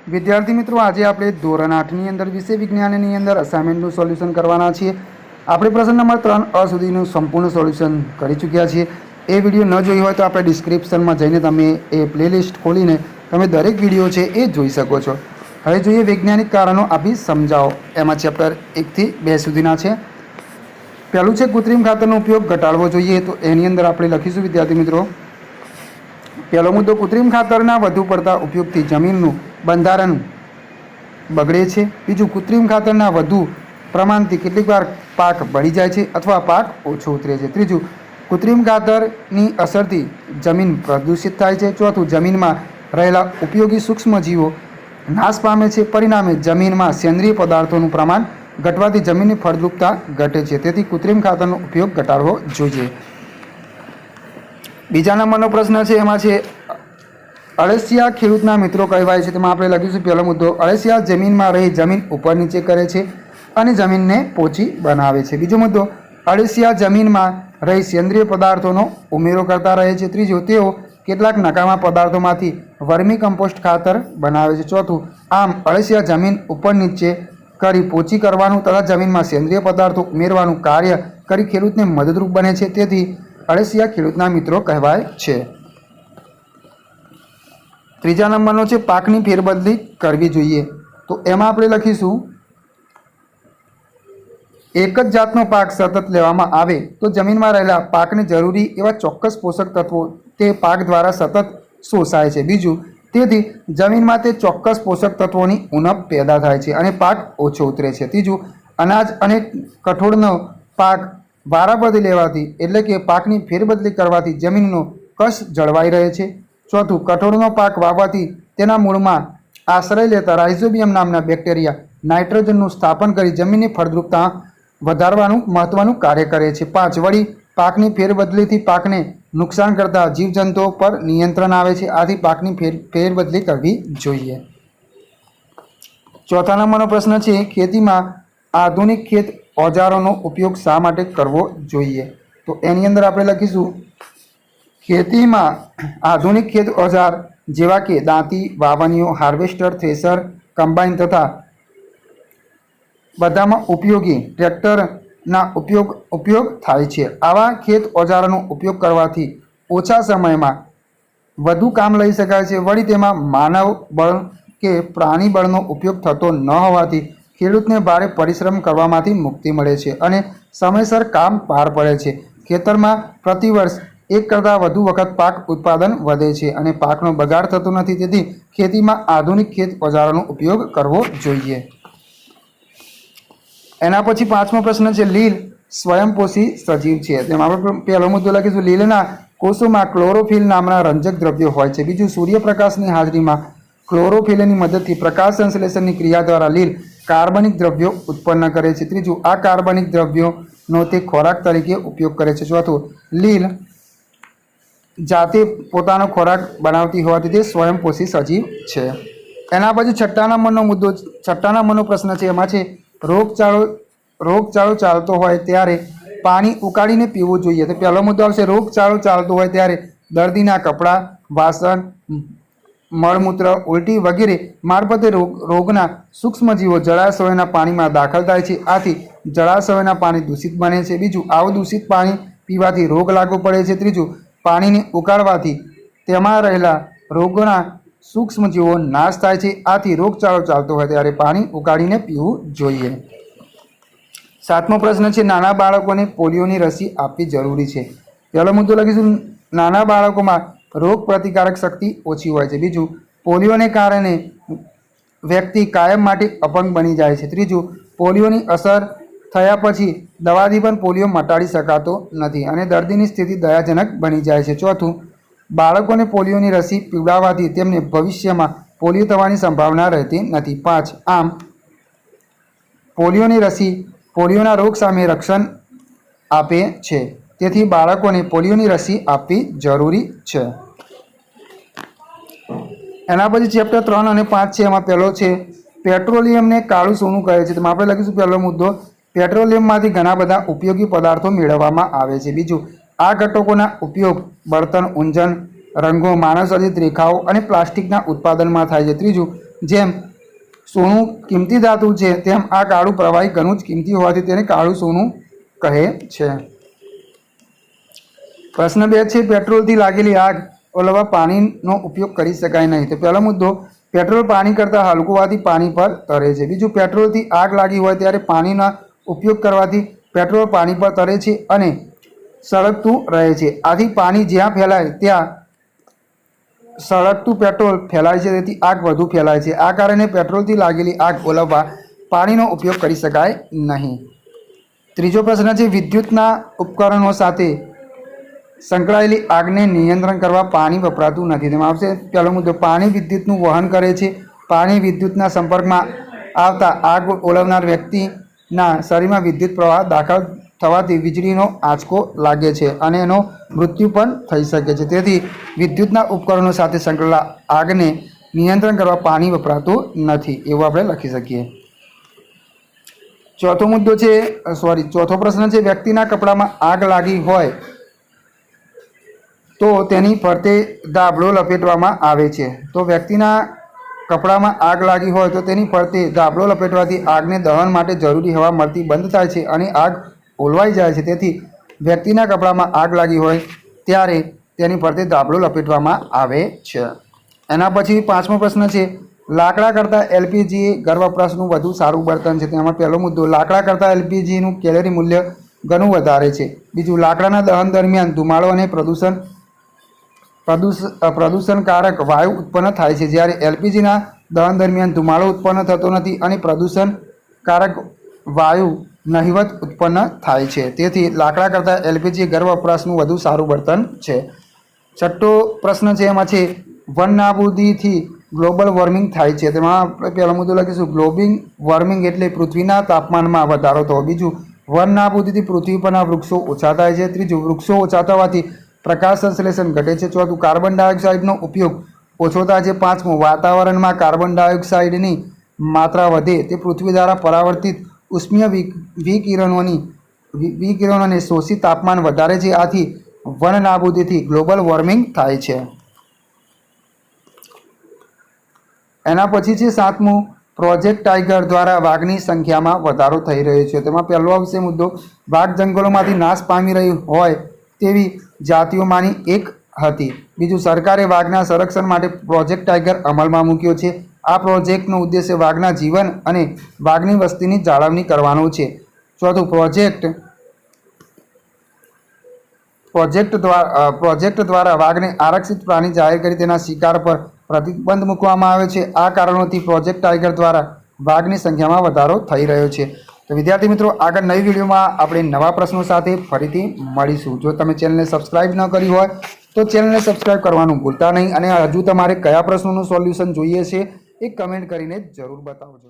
વિદ્યાર્થી મિત્રો, આજે આપણે ધોરણ 8ની અંદર વિષય વિજ્ઞાનની અંદર અસાઇનમેન્ટનું સોલ્યુશન કરવાના છીએ. આપણે પ્રશ્ન નંબર 3 અ સુધીનું સંપૂર્ણ સોલ્યુશન કરી ચૂક્યા છીએ. એ વિડીયો ન જોઈ હોય તો આપણે ડિસ્ક્રિપ્શનમાં જઈને તમે એ પ્લેલિસ્ટ ખોલીને તમે દરેક વિડીયો છે એ જોઈ શકો છો. હવે જોઈએ વૈજ્ઞાનિક કારણો આપી સમજાવો. એમાં ચેપ્ટર 1થી 2 સુધીના છે. પહેલું છે કૃત્રિમ ખાતરનો ઉપયોગ ઘટાડવો જોઈએ. તો એની અંદર આપણે લખીશું વિદ્યાર્થી મિત્રો, પહેલો મુદ્દો, કૃત્રિમ ખાતરના વધુ પડતા ઉપયોગથી જમીનનું બંધારણ બગડે છે. બીજું, કૃત્રિમ ખાતરના વધુ પ્રમાણથી કેટલીકવાર પાક બળી જાય છે અથવા પાક ઓછો ઉતરે છે. ત્રીજું, કૃત્રિમ ખાતરની અસરથી જમીન પ્રદૂષિત થાય છે. ચોથું, જમીનમાં રહેલા ઉપયોગી સૂક્ષ્મજીવો નાશ પામે છે. પરિણામે જમીનમાં સેન્દ્રિય પદાર્થોનું પ્રમાણ ઘટવાથી જમીનની ફળદ્રુપતા ઘટે છે. તેથી કૃત્રિમ ખાતરનો ઉપયોગ ઘટાડવો જોઈએ. બીજા નંબરનો પ્રશ્ન છે, એમાં છે અળસિયા ખેડૂતના મિત્રો કહેવાય છે. તેમાં આપણે લખીશું પહેલો મુદ્દો, અળસિયા જમીનમાં રહી જમીન ઉપર નીચે કરે છે અને જમીનને પોચી બનાવે છે. બીજો મુદ્દો, અળસિયા જમીનમાં રહી સેન્દ્રિય પદાર્થોનો ઉમેરો કરતા રહે છે. ત્રીજો, તેઓ કેટલાક નકામા પદાર્થોમાંથી વર્મી કમ્પોસ્ટ ખાતર બનાવે છે. ચોથું, આમ અળસિયા જમીન ઉપર નીચે કરી પોચી કરવાનું તથા જમીનમાં સેન્દ્રિય પદાર્થો ઉમેરવાનું કાર્ય કરી ખેડૂતને મદદરૂપ બને છે. તેથી અળસિયા ખેડૂતના મિત્રો કહેવાય છે. ત્રીજા નંબરનો છે પાકની ફેરબદલી કરવી જોઈએ. તો એમાં આપણે લખીશું, એક જ જાતનો પાક સતત લેવામાં આવે તો જમીનમાં રહેલા પાકને જરૂરી એવા ચોક્કસ પોષક તત્વો તે પાક દ્વારા સતત શોષાય છે. બીજું, તેથી જમીનમાં તે ચોક્કસ પોષક તત્વોની ઉણપ પેદા થાય છે અને પાક ઓછો ઉતરે છે. ત્રીજું, અનાજ અને કઠોળનો પાક વારાફરતી લેવાથી એટલે કે પાકની ફેરબદલી કરવાથી જમીનનો કશ જળવાઈ રહે છે. ચોથું, કઠોળનો પાક વાવવાથી તેના મૂળમાં આશ્રય લેતા રાઇઝોબિયમ નામના બેક્ટેરિયા નાઇટ્રોજનનું સ્થાપન કરી જમીનની ફળદ્રુપતા વધારવાનું મહત્વનું કાર્ય કરે છે. 5, વળી પાકની ફેરબદલીથી પાકને નુકસાન કરતા જીવજંતુઓ પર નિયંત્રણ આવે છે. આથી પાકની ફેરબદલી કરવી જોઈએ. ચોથા નંબરનો પ્રશ્ન છે, ખેતીમાં આધુનિક ખેત ઓજારોનો ઉપયોગ શા માટે કરવો જોઈએ? તો એની અંદર આપણે લખીશું, ખેતીમાં આધુનિક ખેત ઓજાર જેવા કે દાંતી, વાવણીઓ, હાર્વેસ્ટર, થ્રેશર, કમ્બાઈન તથા બધામાં ઉપયોગી ટ્રેક્ટરના ઉપયોગ થાય છે. આવા ખેત ઓજારોનો ઉપયોગ કરવાથી ઓછા સમયમાં વધુ કામ લઈ શકાય છે. વળી તેમાં માનવ બળ કે પ્રાણી બળનો ઉપયોગ થતો ન હોવાથી ખેડૂતને ભારે પરિશ્રમ કરવામાંથી મુક્તિ મળે છે અને સમયસર કામ પાર પડે છે. ખેતરમાં પ્રતિવર્ષ એક કરતાં વધુ વખત પાક ઉત્પાદન વધે છે અને પાકનો બગાડ થતો નથી. તેથી ખેતીમાં આધુનિક ખેત ઓજારોનો ઉપયોગ કરવો જોઈએ. એના પછી 5મો પ્રશ્ન છે, લીલ સ્વયંપોષી સજીવ છે. તેમાં આપણે પહેલો મુદ્દો લખીશું, લીલના કોષોમાં ક્લોરોફિલ નામના રંજક દ્રવ્યો હોય છે. બીજું, સૂર્યપ્રકાશની હાજરીમાં ક્લોરોફિલની મદદથી પ્રકાશ સંશ્લેષણની ક્રિયા દ્વારા લીલ કાર્બનિક દ્રવ્યો ઉત્પન્ન કરે છે. ત્રીજું, આ કાર્બનિક દ્રવ્યોનો તે ખોરાક તરીકે ઉપયોગ કરે છે. ચોથું, લીલ જાતે પોતાનો ખોરાક બનાવતી હોવાથી તે સ્વયંપોષી સજીવ છે. એના પછી છઠ્ઠા નંબરનો પ્રશ્ન છે, એમાં છે રોગચાળો ચાલતો હોય ત્યારે પાણી ઉકાળીને પીવું જોઈએ. તો પહેલો મુદ્દો આવશે, રોગચાળો ચાલતો હોય ત્યારે દર્દીના કપડાં, વાસણ, મળમૂત્ર, ઉલટી વગેરે મારફતે રોગના સૂક્ષ્મજીવો જળાશયોના પાણીમાં દાખલ થાય છે. આથી જળાશયોના પાણી દૂષિત બને છે. બીજું, આવું દૂષિત પાણી પીવાથી રોગ લાગુ પડે છે. ત્રીજું, પાણીને ઉકાળવાથી તેમાં રહેલા રોગોના સૂક્ષ્મજીવો નાશ થાય છે. આથી રોગચાળો ચાલતો હોય ત્યારે પાણી ઉકાળીને પીવું જોઈએ. 7મો પ્રશ્ન છે, નાના બાળકોને પોલિયોની રસી આપવી જરૂરી છે. પહેલો મુદ્દો લખીશું, નાના બાળકોમાં રોગ પ્રતિકારક શક્તિ ઓછી હોય છે. બીજું, પોલિયોને કારણે વ્યક્તિ કાયમ માટે અપંગ બની જાય છે. ત્રીજું, પોલિયોની અસર થયા પછી દવાથી પણ પોલિયો મટાડી શકાતો નથી અને દર્દીની સ્થિતિ દયાજનક બની જાય છે. ચોથું, બાળકોને પોલિયોની રસી પીવડાવવાથી તેમને ભવિષ્યમાં પોલિયો થવાની સંભાવના રહેતી નથી. 5, આમ પોલિયોની રસી પોલિયોના રોગ સામે રક્ષણ આપે છે. તેથી બાળકોને પોલિયોની રસી આપવી જરૂરી છે. એના પછી ચેપ્ટર 3 અને 5 છે. એમાં પહેલો છે, પેટ્રોલિયમને કાળું સોનું કહે છે. તેમાં આપણે લખીશું પહેલો મુદ્દો, પેટ્રોલિયમમાંથી ઘણા બધા ઉપયોગી પદાર્થો મેળવવામાં આવે છે. બીજું, આ ઘટકોના ઉપયોગ બળતણ, ઊંજણ, રંગો, માનવસર્જિત રેખાઓ અને પ્લાસ્ટિકના ઉત્પાદનમાં થાય છે. ત્રીજું, જેમ સોનું કિંમતી ધાતુ છે તેમ આ કાળું પ્રવાહી ઘણું જ કિંમતી હોવાથી તેને કાળું સોનું કહે છે. પ્રશ્ન 2 છે પેટ્રોલથી લાગેલી આગ ઓલવવા પાણીનો ઉપયોગ કરી શકાય નહીં. તો પહેલો મુદ્દો, પેટ્રોલ પાણી કરતાં હલકું હોવાથી પાણી પર તરે છે. બીજું, પેટ્રોલથી આગ લાગી હોય ત્યારે પાણીના ઉપયોગ કરવાથી પેટ્રોલ પાણી પર તરે છે અને સળગતું રહે છે. આથી પાણી જ્યાં ફેલાય ત્યાં સળગતું પેટ્રોલ ફેલાય છે, તેથી આગ વધુ ફેલાય છે. આ કારણે પેટ્રોલથી લાગેલી આગ ઓલવવા પાણીનો ઉપયોગ કરી શકાય નહીં. ત્રીજો પ્રશ્ન છે વિદ્યુતના ઉપકરણો સાથે સંકળાયેલી આગને નિયંત્રણ કરવા પાણી વપરાતું નથી. તેમાં આવશે પહેલો મુદ્દો, પાણી વિદ્યુતનું વહન કરે છે. પાણી વિદ્યુતના સંપર્કમાં આવતા આગ ઓલવનાર વ્યક્તિના શરીરમાં વિદ્યુત પ્રવાહ દાખલ થવાથી વીજળીનો આંચકો લાગે છે અને એનો મૃત્યુ પણ થઈ શકે છે. તેથી વિદ્યુતના ઉપકરણો સાથે સંકળાયેલા આગને નિયંત્રણ કરવા પાણી વપરાતું નથી, એવું આપણે લખી શકીએ. ચોથો પ્રશ્ન છે વ્યક્તિના કપડામાં આગ લાગી હોય તો તેની ફરતે ધાબળો લપેટવામાં આવે છે. તો વ્યક્તિના કપડામાં આગ લાગી હોય તો તેની ફરતે ધાબળો લપેટવાથી આગને દહન માટે જરૂરી હવા મળતી બંધ થાય છે અને આગ ઓલવાઈ જાય છે. તેથી વ્યક્તિના કપડામાં આગ લાગી હોય ત્યારે તેની ફરતે ધાબળો લપેટવામાં આવે છે. એના પછી 5મો પ્રશ્ન છે લાકડા કરતાં એલપીજી ઘર વપરાશનું વધુ સારું બળતણ છે. તેમાં પહેલો મુદ્દો, લાકડા કરતાં એલપીજીનું કેલરી મૂલ્ય ઘણું વધારે છે. બીજું, લાકડાના દહન દરમિયાન ધુમાડો અને પ્રદૂષણકારક વાયુ ઉત્પન્ન થાય છે, જ્યારે એલપીજીના દહન દરમિયાન ધુમાડો ઉત્પન્ન થતો નથી અને પ્રદૂષણકારક વાયુ નહિવત ઉત્પન્ન થાય છે. તેથી લાકડા કરતાં એલપીજી ઘર વપરાશનું વધુ સારું બળતણ છે. 6થો પ્રશ્ન છે એમાં છે વન નાબૂદીથી ગ્લોબલ વોર્મિંગ થાય છે. તેમાં આપણે પહેલો મુદ્દો લખીશું ગ્લોબલ વોર્મિંગ એટલે પૃથ્વીના તાપમાનમાં વધારો થવો. બીજું, વન નાબૂદીથી પૃથ્વી પરના વૃક્ષો ઓછા થાય છે. ત્રીજું, વૃક્ષો ઓછા થવાથી પ્રકાશ સંશ્લેષણ ઘટે છે. ચોથું, કાર્બન ડાયોક્સાઇડનો ઉપયોગ ઓછો થાય છે. 5મું, વાતાવરણમાં કાર્બન ડાયોક્સાઇડની માત્રા વધે તે પૃથ્વી દ્વારા પરાવર્તિત ઉષ્મીય વિકિરણોને શોષી તાપમાન વધારે છે. આથી વન નાબૂદીથી ગ્લોબલ વોર્મિંગ થાય છે. એના પછી છે 7મું, પ્રોજેક્ટ ટાઈગર દ્વારા વાઘની સંખ્યામાં વધારો થઈ રહ્યો છે. તેમાં પહેલો આવશે મુદ્દો, વાઘ જંગલોમાંથી નાશ પામી રહી હોય તેવી જાતિઓમાંની એક હતી. બીજું, સરકારે વાઘના સંરક્ષણ માટે પ્રોજેક્ટ ટાઈગર અમલમાં મૂક્યો છે. આ પ્રોજેક્ટનો ઉદ્દેશ્ય વાઘના જીવન અને વાઘની વસ્તીની જાળવણી કરવાનો છે. ચોથું, પ્રોજેક્ટ દ્વારા વાઘને આરક્ષિત પ્રાણી જાહેર કરી તેના શિકાર પર પ્રતિબંધ મૂકવામાં આવે છે. આ કારણોથી પ્રોજેક્ટ ટાઈગર દ્વારા વાઘની સંખ્યામાં વધારો થઈ રહ્યો છે. તો વિદ્યાર્થી મિત્રો, આગળ નવી વિડીયોમાં આપણે નવા પ્રશ્નો સાથે ફરીથી મળીશું. જો તમે ચેનલને સબસ્ક્રાઇબ ન કરી હોય તો ચેનલને સબસ્ક્રાઇબ કરવાનું ભૂલતા નહીં અને હજુ તમારે કયા પ્રશ્નોનું સોલ્યુશન જોઈએ છે એ કમેન્ટ કરીને જરૂર બતાવજો.